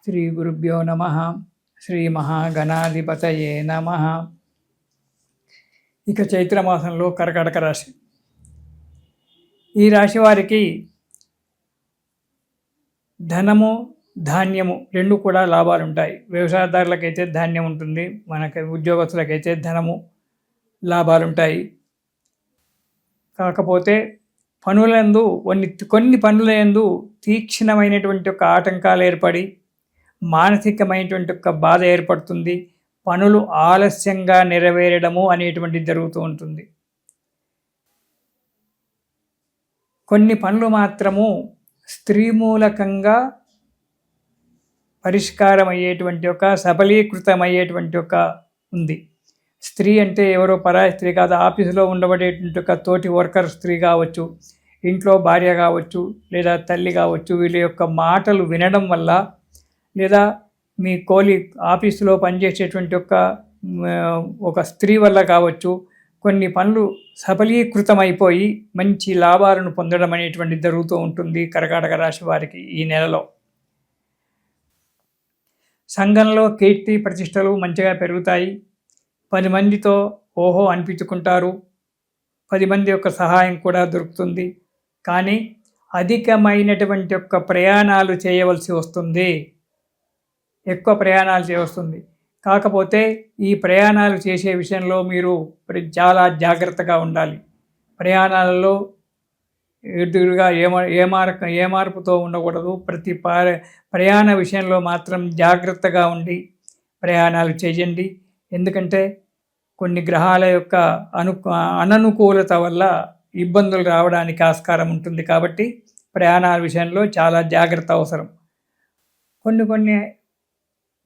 శ్రీ గురుభ్యో నమ. శ్రీ మహాగణాధిపతయే నమ. ఇక చైత్రమాసంలో కర్కాటక రాశి. ఈ రాశి వారికి ధనము ధాన్యము రెండు కూడా లాభాలు ఉంటాయి. వ్యవసాయదారులకైతే ధాన్యం ఉంటుంది, మనకి ఉద్యోగస్తులకైతే ధనము లాభాలు ఉంటాయి. కాకపోతే పనులందు కొన్ని పనులందు తీక్షణమైనటువంటి ఒక ఆటంకాలు ఏర్పడి మానసికమైనటువంటి ఒక బాధ ఏర్పడుతుంది. పనులు ఆలస్యంగా నెరవేరడము అనేటువంటిది జరుగుతూ ఉంటుంది. కొన్ని పనులు మాత్రము స్త్రీ మూలకంగా పరిష్కారం అయ్యేటువంటి ఒక సఫలీకృతమయ్యేటువంటి ఒక ఉంది. స్త్రీ అంటే ఎవరో పరాయి స్త్రీ కాదు. ఆఫీసులో ఉండబడేటువంటి ఒక తోటి వర్కర్ స్త్రీ కావచ్చు, ఇంట్లో భార్య కావచ్చు, లేదా తల్లి కావచ్చు. వీళ్ళ యొక్క మాటలు వినడం వల్ల, లేదా మీ ఆఫీసులో పనిచేసేటువంటి ఒక స్త్రీ వల్ల కావచ్చు, కొన్ని పనులు సఫలీకృతమైపోయి మంచి లాభాలను పొందడం అనేటువంటి జరుగుతూ ఉంటుంది కర్కాటక రాశి వారికి ఈ నెలలో. సంఘంలో కీర్తి ప్రతిష్టలు మంచిగా పెరుగుతాయి. 10 మందితో ఓహో అనిపించుకుంటారు. 10 మంది యొక్క సహాయం కూడా దొరుకుతుంది. కానీ అధికమైనటువంటి యొక్క ప్రయాణాలు చేయవలసి వస్తుంది. ఎక్కువ ప్రయాణాలు చేయవస్తుంది. కాకపోతే ఈ ప్రయాణాలు చేసే విషయంలో మీరు చాలా జాగ్రత్తగా ఉండాలి. ప్రయాణాలలో ఎదురుగా ఏ మార్పుతో ఉండకూడదు. ప్రతి ప్రయాణ విషయంలో మాత్రం జాగ్రత్తగా ఉండి ప్రయాణాలు చేయండి. ఎందుకంటే కొన్ని గ్రహాల యొక్క అననుకూలత వల్ల ఇబ్బందులు రావడానికి ఆస్కారం ఉంటుంది. కాబట్టి ప్రయాణాల విషయంలో చాలా జాగ్రత్త అవసరం. కొన్ని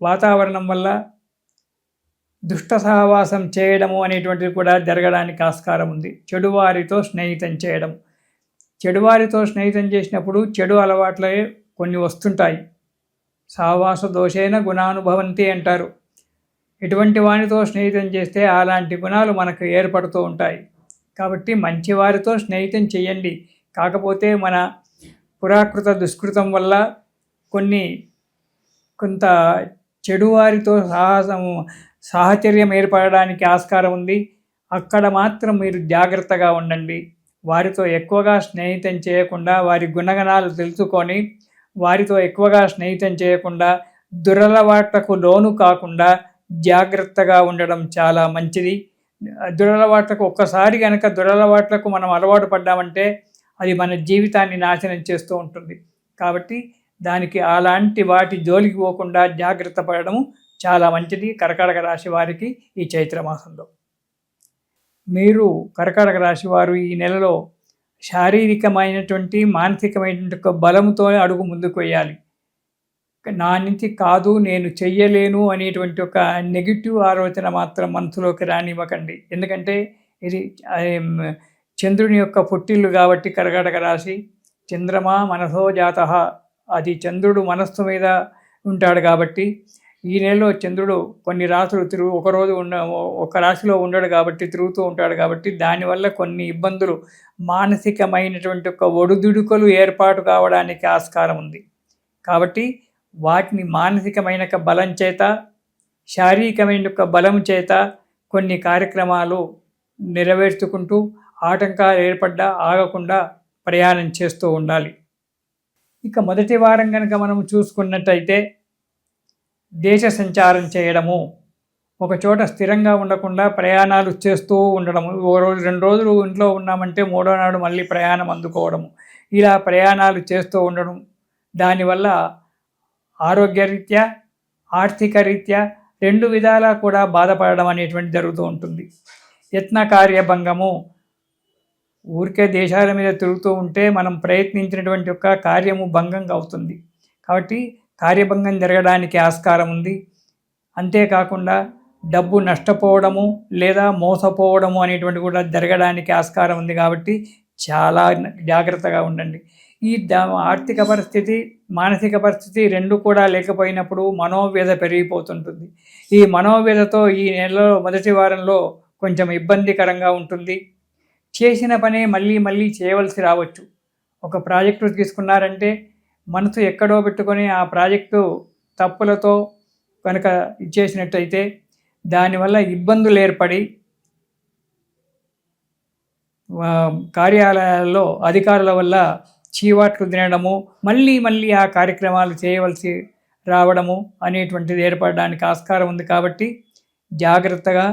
వాతావరణం వల్ల దుష్ట సహవాసం చేయడము అనేటువంటిది కూడా జరగడానికి ఆస్కారం ఉంది. చెడువారితో స్నేహితం చేయడం. చెడువారితో స్నేహితం చేసినప్పుడు చెడు అలవాట్లే కొన్ని వస్తుంటాయి. సహవాస దోషేన గుణానుభవంతి అంటారు. ఎటువంటి వారితో స్నేహితం చేస్తే అలాంటి గుణాలు మనకు ఏర్పడుతూ ఉంటాయి. కాబట్టి మంచివారితో స్నేహితం చేయండి. కాకపోతే మన పురాకృత దుష్కృతం వల్ల కొంత చెడువారితో సాహచర్యం ఏర్పడడానికి ఆస్కారం ఉంది. అక్కడ మాత్రం మీరు జాగ్రత్తగా ఉండండి. వారితో ఎక్కువగా స్నేహితం చేయకుండా, వారి గుణగణాలు తెలుసుకొని వారితో ఎక్కువగా స్నేహితం చేయకుండా, దురలవాట్లకు లోను కాకుండా జాగ్రత్తగా ఉండడం చాలా మంచిది. దురలవాట్లకు ఒక్కసారి కనుక దురలవాట్లకు మనం అలవాటు పడ్డామంటే అది మన జీవితాన్ని నాశనం చేస్తూ ఉంటుంది. కాబట్టి దానికి అలాంటి వాటి జోలికి పోకుండా జాగ్రత్త పడడం చాలా మంచిది కర్కాటక రాశి వారికి ఈ చైత్రమాసంలో. మీరు కర్కాటక రాశి వారు ఈ నెలలో శారీరకమైనటువంటి మానసికమైనటువంటి ఒక బలంతో అడుగు ముందుకు వేయాలి. నా నుంచి కాదు, నేను చెయ్యలేను అనేటువంటి ఒక నెగిటివ్ ఆలోచన మాత్రం మనసులోకి రానివ్వకండి. ఎందుకంటే ఇది చంద్రుని యొక్క పుట్టిల్లు కాబట్టి కర్కాటక రాశి. చంద్రమా మనసో జాతః. అది చంద్రుడు మనస్సు మీద ఉంటాడు కాబట్టి ఈ నెలలో చంద్రుడు కొన్ని రాశులు ఒక రాశిలో ఉండడు కాబట్టి తిరుగుతూ ఉంటాడు కాబట్టి దానివల్ల కొన్ని ఇబ్బందులు, మానసికమైనటువంటి ఒక ఒడిదుడుకులు ఏర్పాటు కావడానికి ఆస్కారం ఉంది. కాబట్టి వాటిని మానసికమైన బలం చేత, శారీరకమైన బలం చేత కొన్ని కార్యక్రమాలు నెరవేర్చుకుంటూ ఆటంకాలు ఏర్పడ్డా ఆగకుండా ప్రయాణం చేస్తూ ఉండాలి. ఇక మొదటి వారం కనుక మనం చూసుకున్నట్టయితే దేశ సంచారం చేయడము, ఒక చోట స్థిరంగా ఉండకుండా ప్రయాణాలు చేస్తూ ఉండడము. 1 రోజు 2 రోజులు ఇంట్లో ఉన్నామంటే 3వ నాడు మళ్ళీ ప్రయాణం అందుకోవడము, ఇలా ప్రయాణాలు చేస్తూ ఉండడం. దానివల్ల ఆరోగ్యరీత్యా, ఆర్థిక రీత్యా 2 విధాలా కూడా బాధపడడం అనేటువంటి జరుగుతూ ఉంటుంది. యత్న కార్యభంగము. ఊరికే దేశాల మీద తిరుగుతూ ఉంటే మనం ప్రయత్నించినటువంటి ఒక కార్యము భంగం అవుతుంది. కాబట్టి కార్యభంగం జరగడానికి ఆస్కారం ఉంది. అంతేకాకుండా డబ్బు నష్టపోవడము లేదా మోసపోవడము అనేటువంటి కూడా జరగడానికి ఆస్కారం ఉంది. కాబట్టి చాలా జాగ్రత్తగా ఉండండి. ఈ ఆర్థిక పరిస్థితి, మానసిక పరిస్థితి 2 కూడా లేకపోయినప్పుడు మనోవ్యధ పెరిగిపోతుంటుంది. ఈ మనోవ్యధతో ఈ నెలలో మొదటి వారంలో కొంచెం ఇబ్బందికరంగా ఉంటుంది. చేసిన పనే మళ్ళీ చేయవలసి రావచ్చు. ఒక ప్రాజెక్టు తీసుకున్నారంటే మనసు ఎక్కడో పెట్టుకొని ఆ ప్రాజెక్టు తప్పులతో కనుక ఇచ్చేసినట్టయితే దానివల్ల ఇబ్బందులు ఏర్పడి కార్యాలయాల్లో అధికారుల వల్ల చీవాట్లు తినడము, మళ్ళీ మళ్ళీ ఆ కార్యక్రమాలు చేయవలసి రావడము అనేటువంటిది ఏర్పడడానికి ఆస్కారం ఉంది. కాబట్టి జాగ్రత్తగా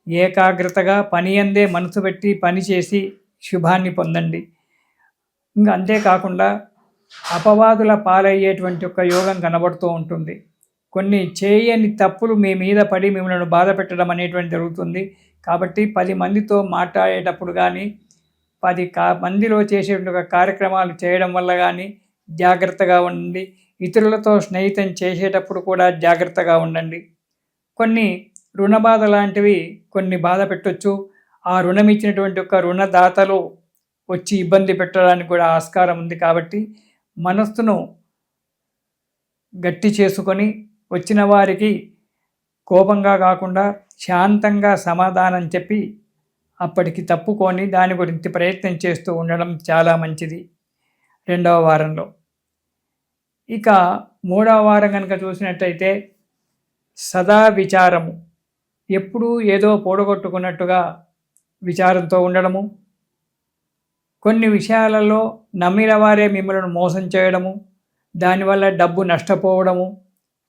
ఏకాగ్రతగా పని అందే మనసు పెట్టి పనిచేసి శుభాన్ని పొందండి. ఇంకా అంతేకాకుండా అపవాదుల పాలయ్యేటువంటి ఒక యోగం కనబడుతూ ఉంటుంది. కొన్ని చేయని తప్పులు మీ మీద పడి మిమ్మల్ని బాధ పెట్టడం అనేటువంటి జరుగుతుంది. కాబట్టి 10 మందితో మాట్లాడేటప్పుడు కానీ 10 మందిలో చేసేటువంటి కార్యక్రమాలు చేయడం వల్ల కానీ జాగ్రత్తగా ఉండండి. ఇతరులతో స్నేహితం చేసేటప్పుడు కూడా జాగ్రత్తగా ఉండండి. కొన్ని రుణ బాధ లాంటివి కొన్ని బాధ పెట్టవచ్చు. ఆ రుణం ఇచ్చినటువంటి ఒక రుణదాతలు వచ్చి ఇబ్బంది పెట్టడానికి కూడా ఆస్కారం ఉంది. కాబట్టి మనస్సును గట్టి చేసుకొని వచ్చిన వారికి కోపంగా కాకుండా శాంతంగా సమాధానం చెప్పి అప్పటికి తప్పుకొని దాని గురించి ప్రయత్నం చేస్తూ ఉండడం చాలా మంచిది 2వ వారంలో. ఇక 3వ వారం కనుక చూసినట్టయితే సదా విచారము, ఎప్పుడూ ఏదో పోడగొట్టుకున్నట్టుగా విచారంతో ఉండడము, కొన్ని విషయాలలో నమ్మిన వారే మిమ్మల్ని మోసం చేయడము, దానివల్ల డబ్బు నష్టపోవడము,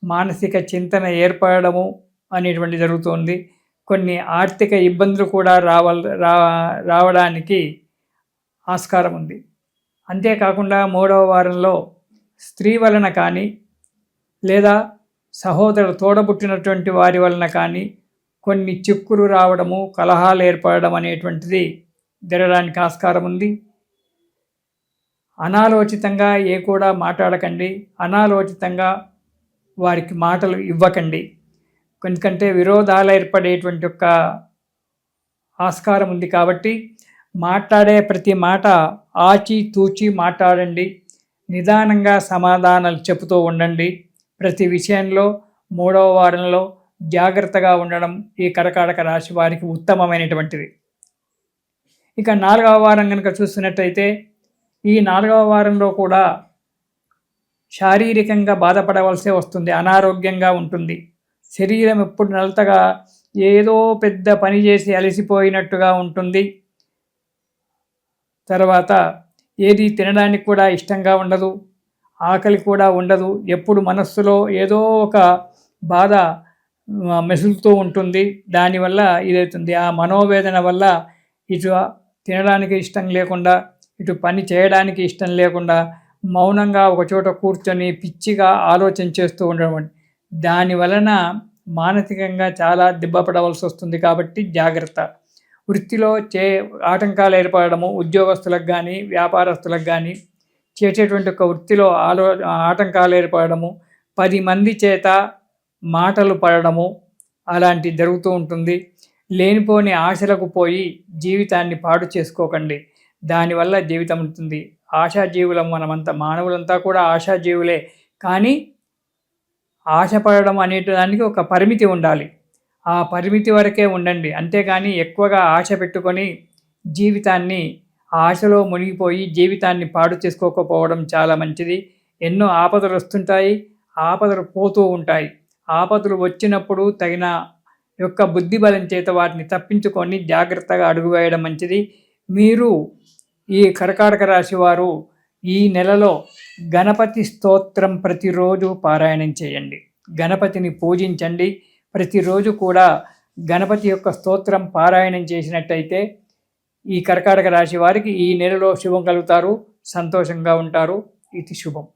మానసిక చింతన ఏర్పడము అనేటువంటి జరుగుతుంది. కొన్ని ఆర్థిక ఇబ్బందులు కూడా రావడానికి ఆస్కారం ఉంది. అంతేకాకుండా 3వ వారంలో స్త్రీ వలన కానీ లేదా సహోదరులు తోడబుట్టినటువంటి వారి వలన కానీ కొన్ని చిక్కులు రావడము, కలహాలు ఏర్పడడం అనేటువంటిది జరగడానికి ఆస్కారం ఉంది. అనాలోచితంగా కూడా మాట్లాడకండి. అనాలోచితంగా వారికి మాటలు ఇవ్వకండి. ఎందుకంటే విరోధాలు ఏర్పడేటువంటి ఒక ఆస్కారం ఉంది. కాబట్టి మాట్లాడే ప్రతి మాట ఆచితూచి మాట్లాడండి. నిదానంగా సమాధానాలు చెబుతూ ఉండండి. ప్రతి విషయంలో 3వ వారంలో జాగ్రత్తగా ఉండడం ఈ కర్కాటక రాశి వారికి ఉత్తమమైనటువంటిది. ఇక 4వ వారం కనుక చూస్తున్నట్టయితే ఈ 4వ వారంలో కూడా శారీరకంగా బాధపడవలసే వస్తుంది. అనారోగ్యంగా ఉంటుంది. శరీరం ఎప్పుడు నలతగా ఏదో పెద్ద పని చేసి అలసిపోయినట్టుగా ఉంటుంది. తర్వాత ఏది తినడానికి కూడా ఇష్టంగా ఉండదు, ఆకలి కూడా ఉండదు. ఎప్పుడు మనస్సులో ఏదో ఒక బాధ మెసులుతూ ఉంటుంది. దానివల్ల ఇదవుతుంది. ఆ మనోవేదన వల్ల ఇటు తినడానికి ఇష్టం లేకుండా, ఇటు పని చేయడానికి ఇష్టం లేకుండా మౌనంగా ఒకచోట కూర్చొని పిచ్చిగా ఆలోచన చేస్తూ ఉండడం, దాని వలన మానసికంగా చాలా దెబ్బపడవలసి వస్తుంది. కాబట్టి జాగ్రత్త. వృత్తిలో ఆటంకాలు ఏర్పడము, ఉద్యోగస్తులకు కానీ వ్యాపారస్తులకు కానీ చేసేటువంటి ఒక వృత్తిలో ఆటంకాలు ఏర్పడము, 10 మంది చేత మాటలు పడడము అలాంటివి జరుగుతూ ఉంటుంది. లేనిపోని ఆశలకు పోయి జీవితాన్ని పాడు చేసుకోకండి. దానివల్ల జీవితం ఉంటుంది. ఆశాజీవులం మనమంతా, మానవులంతా కూడా ఆశాజీవులే. కానీ ఆశపడడం అనేదానికి ఒక పరిమితి ఉండాలి. ఆ పరిమితి వరకే ఉండండి. అంతేగాని ఎక్కువగా ఆశ పెట్టుకొని జీవితాన్ని ఆశలో మునిగిపోయి జీవితాన్ని పాడు చేసుకోకపోవడం చాలా మంచిది. ఎన్నో ఆపదలు వస్తుంటాయి, ఆపదలు పోతూ ఉంటాయి. ఆపదలు వచ్చినప్పుడు తగిన యొక్క బుద్ధి బలం చేత వాటిని తప్పించుకొని జాగ్రత్తగా అడుగు వేయడం మంచిది. మీరు ఈ కర్కాటక రాశి వారు ఈ నెలలో గణపతి స్తోత్రం ప్రతిరోజు పారాయణం చేయండి. గణపతిని పూజించండి. ప్రతిరోజు కూడా గణపతి యొక్క స్తోత్రం పారాయణం చేసినట్టయితే ఈ కర్కాటక రాశి వారికి ఈ నెలలో శుభం కలుగుతారు, సంతోషంగా ఉంటారు. ఇది శుభం.